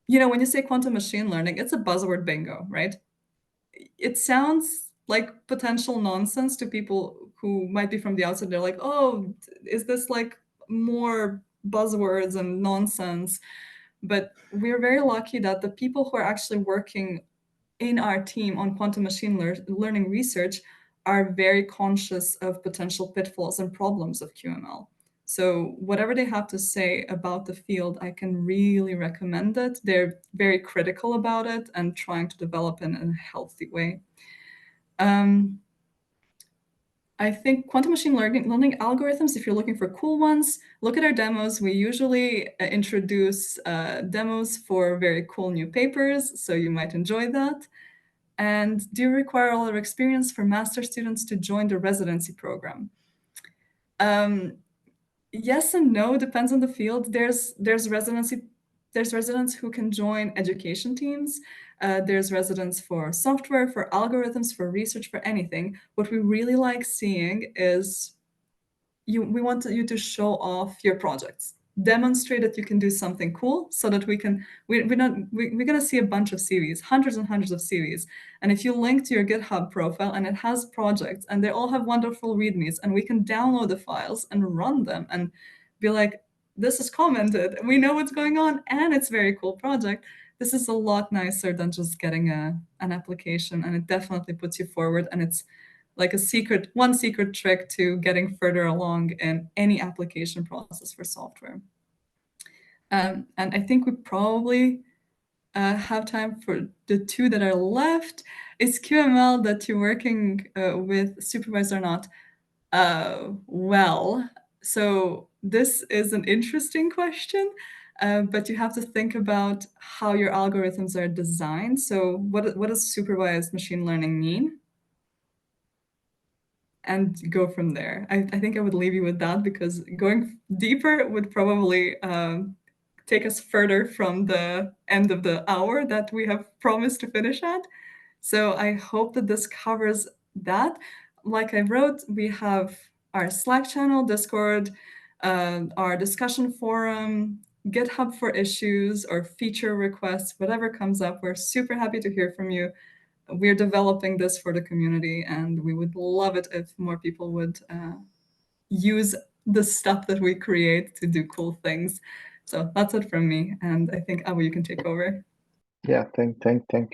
when you say quantum machine learning, it's a buzzword bingo, right? It sounds like potential nonsense to people who might be from the outside. They're like, oh, is this like more buzzwords and nonsense? But we're very lucky that the people who are actually working in our team on quantum machine learning research are very conscious of potential pitfalls and problems of QML. So whatever they have to say about the field, I can really recommend it. They're very critical about it and trying to develop in a healthy way. I I think quantum machine learning algorithms, if you're looking for cool ones, look at our demos. We usually introduce demos for very cool new papers, so you might enjoy that. And do you require a lot of experience for master students to join the residency program? Yes and no, depends on the field. There's residents who can join education teams. There's residents for software, for algorithms, for research, for anything. What we really like seeing is we want you to show off your projects. Demonstrate that you can do something cool so that we're going to see a bunch of CVs, hundreds and hundreds of CVs. And if you link to your GitHub profile and it has projects and they all have wonderful readmes and we can download the files and run them and be like, this is commented, we know what's going on, and it's a very cool project. This is a lot nicer than just getting an application, and it definitely puts you forward, and it's like one secret trick to getting further along in any application process for software. And I think we probably have time for the two that are left. Is QML that you're working with supervised or not? Well, so this is an interesting question, but you have to think about how your algorithms are designed. So what does supervised machine learning mean? And go from there. I think I would leave you with that, because going deeper would probably take us further from the end of the hour that we have promised to finish at. So I hope that this covers that. Like I wrote, we have our Slack channel, Discord, our discussion forum, GitHub for issues or feature requests, whatever comes up. We're super happy to hear from you. We're developing this for the community, and we would love it if more people would use the stuff that we create to do cool things. So that's it from me, and I think Abu, you can take over. Yeah, thank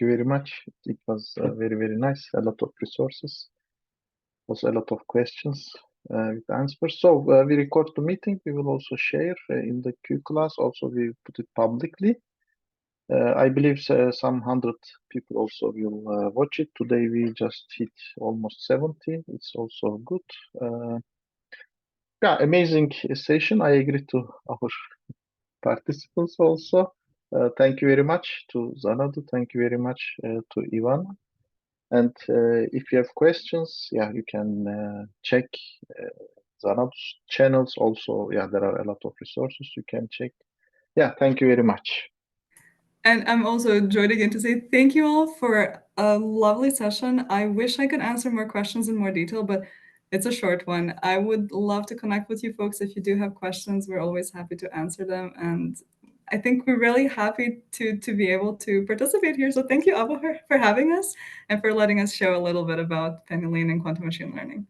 you very much. It was very, very nice. A lot of resources, also a lot of questions with answers. So we record the meeting. We will also share in the Q class. Also, we put it publicly. I believe some 100 people also will watch it. Today we just hit almost 70. It's also good. Yeah, amazing session. I agree to our participants also. Thank you very much to Xanadu. Thank you very much to Ivana. And if you have questions, yeah, you can check Xanadu's channels also. Yeah, there are a lot of resources you can check. Yeah, thank you very much. And I'm also joining in to say thank you all for a lovely session. I wish I could answer more questions in more detail, but it's a short one. I would love to connect with you folks. If you do have questions, we're always happy to answer them. And I think we're really happy to be able to participate here. So thank you, Abu, for having us and for letting us show a little bit about PennyLane and quantum machine learning.